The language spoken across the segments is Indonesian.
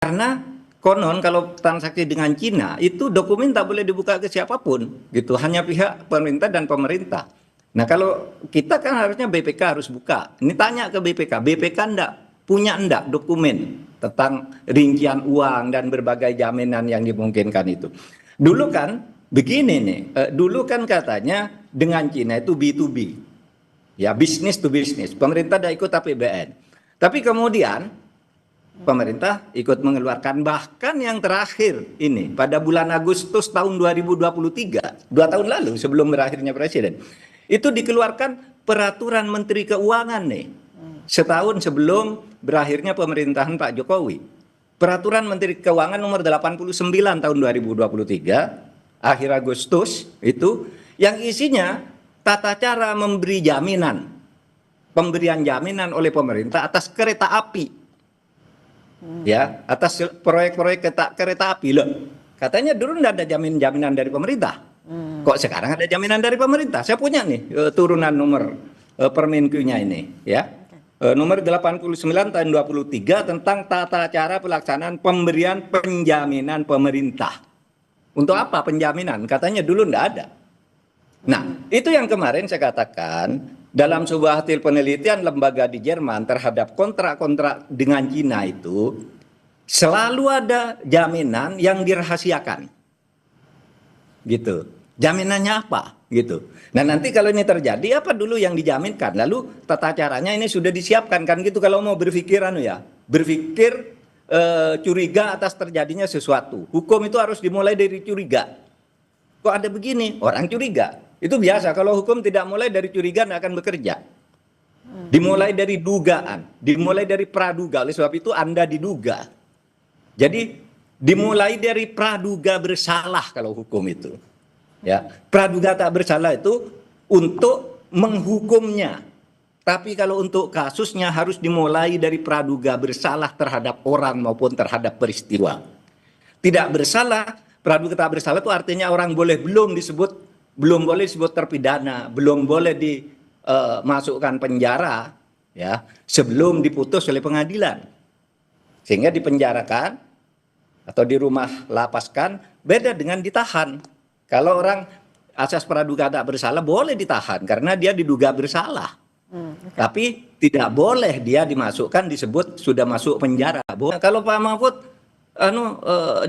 Karena konon kalau transaksi dengan Cina itu dokumen tak boleh dibuka ke siapapun, gitu. Hanya pihak pemerintah dan pemerintah. Nah kalau kita kan harusnya BPK harus buka. Ini tanya ke BPK, BPK punya enggak dokumen tentang rincian uang dan berbagai jaminan yang dimungkinkan itu. Dulu kan begini nih, dulu kan katanya dengan Cina itu B2B, ya bisnis to bisnis. Pemerintah dah ikut APBN. Tapi kemudian pemerintah ikut mengeluarkan, bahkan yang terakhir ini pada bulan Agustus tahun 2023, 2 tahun lalu sebelum berakhirnya presiden, itu dikeluarkan peraturan Menteri Keuangan nih, setahun sebelum berakhirnya pemerintahan Pak Jokowi. Peraturan Menteri Keuangan nomor 89 tahun 2023, akhir Agustus itu, yang isinya tata cara memberi jaminan, pemberian jaminan oleh pemerintah atas kereta api. Ya, atas proyek-proyek kereta api loh. Katanya dulu tidak ada jaminan dari pemerintah. Kok sekarang ada jaminan dari pemerintah? Saya punya nih turunan nomor Permenkunya ini, ya. Nomor 89 tahun 23 tentang tata cara pelaksanaan pemberian penjaminan pemerintah. Untuk apa penjaminan? Katanya dulu tidak ada. Nah, itu yang kemarin saya katakan, dalam sebuah hasil penelitian lembaga di Jerman terhadap kontrak-kontrak dengan Cina itu selalu ada jaminan yang dirahasiakan, gitu. Jaminannya apa, gitu. Nah nanti kalau ini terjadi apa dulu yang dijaminkan, lalu tata caranya ini sudah disiapkan kan, gitu. Kalau mau berpikir berpikir curiga atas terjadinya sesuatu, hukum itu harus dimulai dari curiga. Kok ada begini, orang curiga. Itu biasa, kalau hukum tidak mulai dari curiga tidak akan bekerja. Dimulai dari dugaan, dimulai dari praduga. Oleh sebab itu Anda diduga. Jadi dimulai dari praduga bersalah kalau hukum itu. Ya, praduga tak bersalah itu untuk menghukumnya. Tapi kalau untuk kasusnya harus dimulai dari praduga bersalah terhadap orang maupun terhadap peristiwa. Tidak bersalah, praduga tak bersalah itu artinya orang belum boleh disebut terpidana, belum boleh dimasukkan penjara, ya, sebelum diputus oleh pengadilan. Sehingga dipenjarakan atau di rumah lapaskan, beda dengan ditahan. Kalau orang asas praduga tak bersalah boleh ditahan karena dia diduga bersalah. Tapi tidak boleh dia dimasukkan disebut sudah masuk penjara. Kalau Pak Mahfud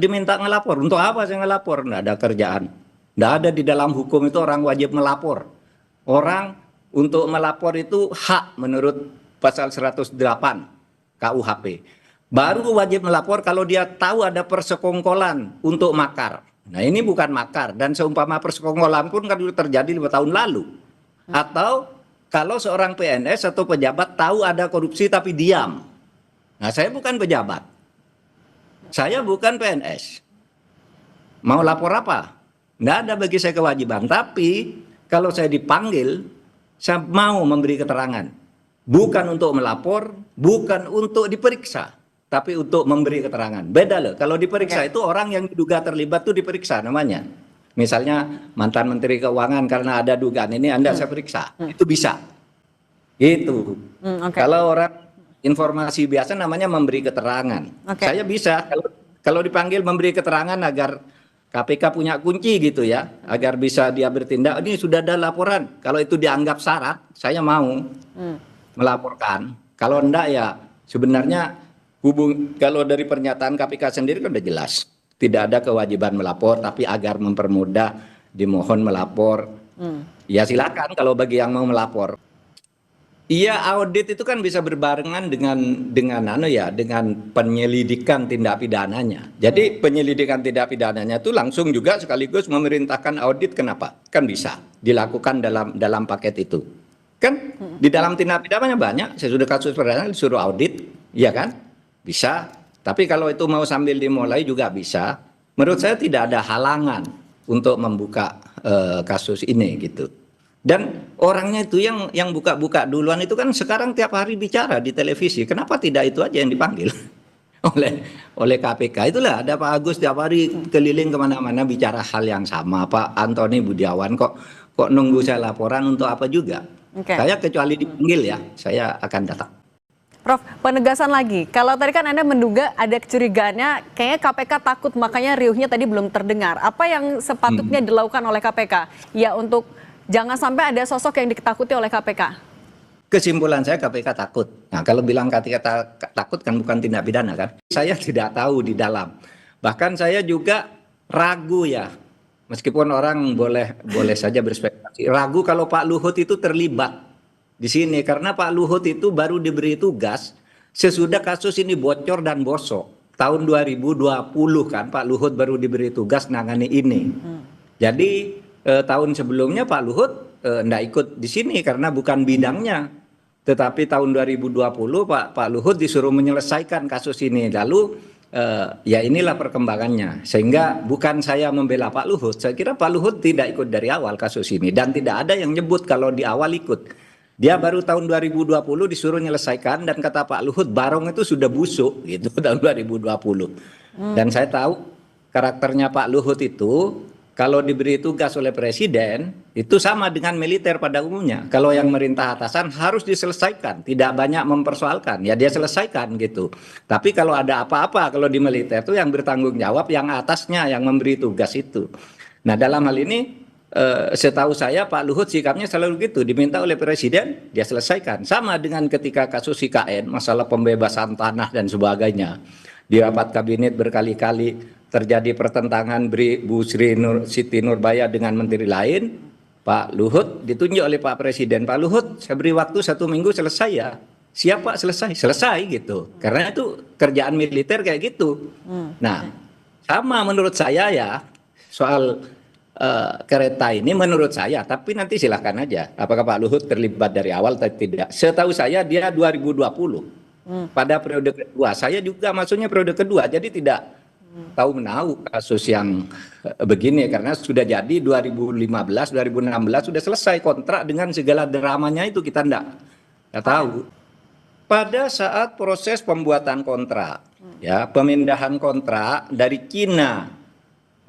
diminta ngelapor, untuk apa saya ngelapor? Nggak ada kerjaan. Nggak ada di dalam hukum itu orang wajib melapor. Orang untuk melapor itu hak menurut pasal 108 KUHP. Baru wajib melapor kalau dia tahu ada persekongkolan untuk makar. Nah ini bukan makar, dan seumpama persekongkolan pun kan sudah terjadi 5 tahun lalu. Atau kalau seorang PNS atau pejabat tahu ada korupsi tapi diam. Nah saya bukan pejabat, saya bukan PNS. Mau lapor apa? Nggak ada bagi saya kewajiban. Tapi kalau saya dipanggil, saya mau memberi keterangan. Bukan untuk melapor, bukan untuk diperiksa, tapi untuk memberi keterangan. Beda loh. Kalau diperiksa itu orang yang diduga terlibat itu diperiksa namanya. Misalnya mantan Menteri Keuangan karena ada dugaan ini Anda saya periksa. Itu bisa. Itu. Kalau orang informasi biasa namanya memberi keterangan. Saya bisa kalau dipanggil memberi keterangan agar KPK punya kunci gitu ya, agar bisa dia bertindak. Ini sudah ada laporan. Kalau itu dianggap syarat, saya mau melaporkan. Kalau enggak ya sebenarnya kalau dari pernyataan KPK sendiri kan udah jelas. Tidak ada kewajiban melapor, tapi agar mempermudah dimohon melapor. Ya silakan kalau bagi yang mau melapor. Iya, audit itu kan bisa berbarengan dengan penyelidikan tindak pidananya. Jadi penyelidikan tindak pidananya itu langsung juga sekaligus memerintahkan audit. Kenapa? Kan bisa dilakukan dalam paket itu. Kan di dalam tindak pidananya banyak. Sesudah kasus perdana disuruh audit, iya kan? Bisa. Tapi kalau itu mau sambil dimulai juga bisa. Menurut saya tidak ada halangan untuk membuka kasus ini gitu. Dan orangnya itu yang buka-buka duluan itu kan sekarang tiap hari bicara di televisi. Kenapa tidak itu aja yang dipanggil oleh KPK? Itulah ada Pak Agus tiap hari keliling kemana-mana bicara hal yang sama. Pak Antoni Budiawan kok nunggu saya laporan untuk apa juga? Saya kecuali dipanggil ya, saya akan datang. Prof, penegasan lagi. Kalau tadi kan Anda menduga ada kecurigaannya, kayaknya KPK takut makanya riuhnya tadi belum terdengar. Apa yang sepatutnya dilakukan oleh KPK? Ya untuk jangan sampai ada sosok yang ditakuti oleh KPK. Kesimpulan saya KPK takut. Nah, kalau bilang KPK takut kan bukan tindak pidana kan. Saya tidak tahu di dalam. Bahkan saya juga ragu ya. Meskipun orang boleh saja berspekulasi. Ragu kalau Pak Luhut itu terlibat di sini karena Pak Luhut itu baru diberi tugas sesudah kasus ini bocor dan bosok. Tahun 2020 kan Pak Luhut baru diberi tugas nangani ini. Jadi tahun sebelumnya Pak Luhut enggak ikut di sini karena bukan bidangnya. Tetapi tahun 2020 Pak Luhut disuruh menyelesaikan kasus ini. Lalu ya inilah perkembangannya. Sehingga bukan saya membela Pak Luhut. Saya kira Pak Luhut tidak ikut dari awal kasus ini dan tidak ada yang nyebut kalau di awal ikut. Dia baru tahun 2020 disuruh menyelesaikan dan kata Pak Luhut barong itu sudah busuk gitu tahun 2020. Dan saya tahu karakternya Pak Luhut itu kalau diberi tugas oleh presiden itu sama dengan militer pada umumnya. Kalau yang merintah atasan harus diselesaikan, tidak banyak mempersoalkan. Ya dia selesaikan gitu. Tapi kalau ada apa-apa kalau di militer itu yang bertanggung jawab yang atasnya yang memberi tugas itu. Nah, dalam hal ini setahu saya Pak Luhut sikapnya selalu gitu, diminta oleh presiden dia selesaikan. Sama dengan ketika kasus IKN, masalah pembebasan tanah dan sebagainya. Di rapat kabinet berkali-kali terjadi pertentangan Bu Siti Nurbaya dengan menteri lain. Pak Luhut ditunjuk oleh Pak Presiden. Pak Luhut, saya beri waktu 1 minggu selesai ya. Siap Pak, selesai gitu. Karena itu kerjaan militer kayak gitu. Nah, sama menurut saya ya soal kereta ini menurut saya, tapi nanti silahkan aja apakah Pak Luhut terlibat dari awal atau tidak. Setahu saya dia 2020 pada periode kedua, saya juga maksudnya periode kedua, jadi tidak tahu menahu kasus yang begini karena sudah jadi 2015, 2016 sudah selesai kontrak dengan segala dramanya itu kita enggak tahu. Pada saat proses pembuatan kontrak, ya pemindahan kontrak dari Cina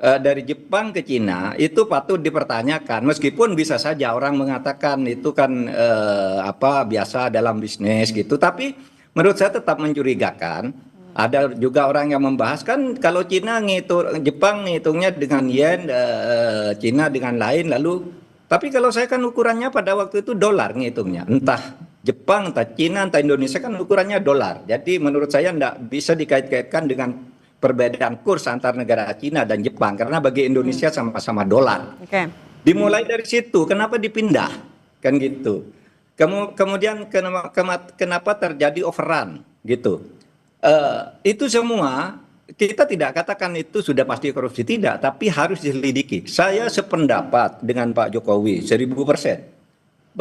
dari Jepang ke Cina itu patut dipertanyakan meskipun bisa saja orang mengatakan itu kan biasa dalam bisnis gitu, tapi menurut saya tetap mencurigakan. Ada juga orang yang membahas kan kalau Cina Jepang ngitungnya dengan yen, Cina dengan lain lalu, tapi kalau saya kan ukurannya pada waktu itu dolar ngitungnya, entah Jepang, entah Cina, entah Indonesia kan ukurannya dolar. Jadi menurut saya enggak bisa dikait-kaitkan dengan perbedaan kurs antar negara Cina dan Jepang karena bagi Indonesia sama-sama dolar. Dimulai dari situ, kenapa dipindah kan gitu. Kemudian kenapa terjadi overrun gitu. Itu semua kita tidak katakan itu sudah pasti korupsi, tidak, tapi harus diselidiki. Saya sependapat dengan Pak Jokowi 1000%.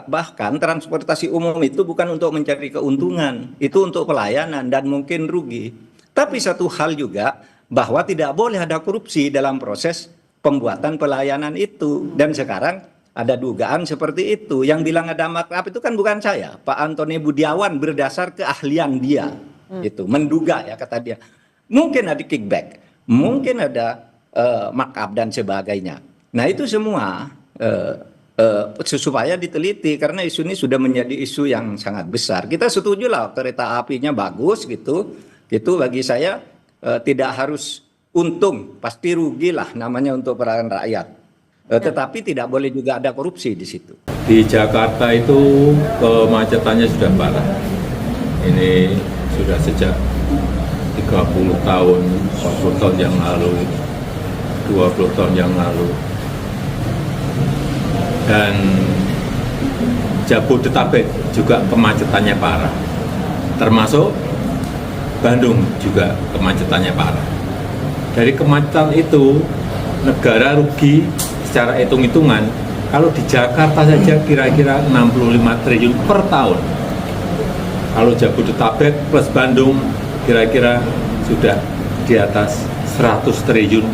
Bahkan transportasi umum itu bukan untuk mencari keuntungan, itu untuk pelayanan dan mungkin rugi. Tapi satu hal juga bahwa tidak boleh ada korupsi dalam proses pembuatan pelayanan itu. Dan sekarang ada dugaan seperti itu. Yang bilang ada markup itu kan bukan saya, Pak Antoni Budiawan berdasar keahlian dia. Itu menduga ya kata dia. Mungkin ada kickback, mungkin ada markup dan sebagainya. Nah itu semua supaya diteliti karena isu ini sudah menjadi isu yang sangat besar. Kita setuju lah kereta apinya bagus gitu. Itu bagi saya tidak harus untung, pasti rugi lah namanya untuk peran rakyat. Tetapi tidak boleh juga ada korupsi di situ. Di Jakarta itu kemacetannya sudah parah. Ini sudah sejak 30 tahun, 40 tahun yang lalu, 20 tahun yang lalu. Dan Jabodetabek juga kemacetannya parah. Termasuk Bandung juga kemacetannya parah. Dari kemacetan itu negara rugi secara hitung-hitungan kalau di Jakarta saja kira-kira 65 triliun per tahun. Kalau Jabodetabek plus Bandung kira-kira sudah di atas 100 triliun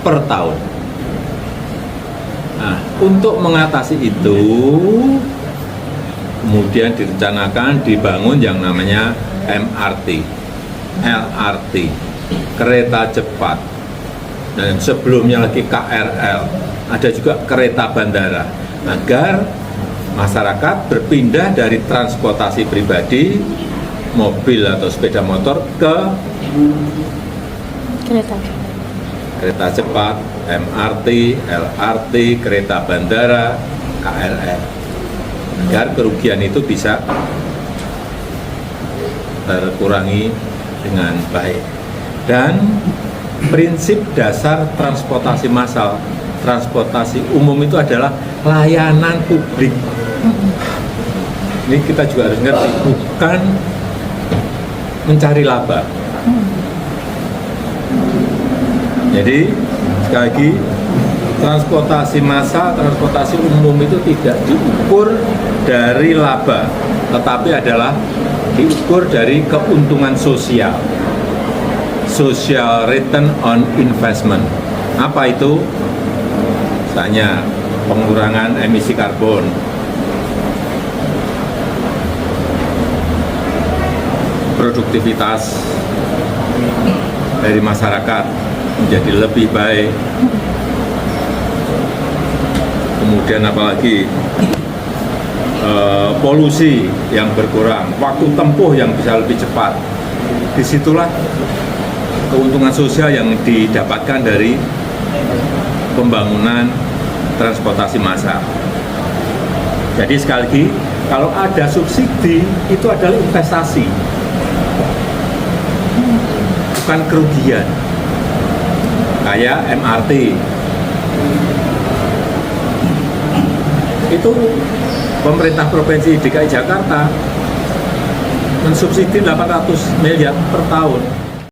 per tahun. Nah, untuk mengatasi itu kemudian direncanakan dibangun yang namanya MRT. LRT, kereta cepat, dan sebelumnya lagi KRL, ada juga kereta bandara, agar masyarakat berpindah dari transportasi pribadi mobil atau sepeda motor ke kereta cepat, MRT, LRT, kereta bandara, KLR, agar kerugian itu bisa terkurangi dengan baik. Dan prinsip dasar transportasi massal, transportasi umum itu adalah layanan publik. Ini kita juga harus ngerti, bukan mencari laba. Jadi sekali lagi, transportasi massal, transportasi umum itu tidak diukur dari laba, tetapi adalah diukur dari keuntungan sosial. Social return on investment. Apa itu? Misalnya pengurangan emisi karbon, produktivitas dari masyarakat menjadi lebih baik, kemudian apalagi polusi yang berkurang, waktu tempuh yang bisa lebih cepat. Disitulah keuntungan sosial yang didapatkan dari pembangunan transportasi massal. Jadi sekali lagi, kalau ada subsidi itu adalah investasi, bukan kerugian. Kayak MRT itu pemerintah Provinsi DKI Jakarta mensubsidi 800 miliar per tahun.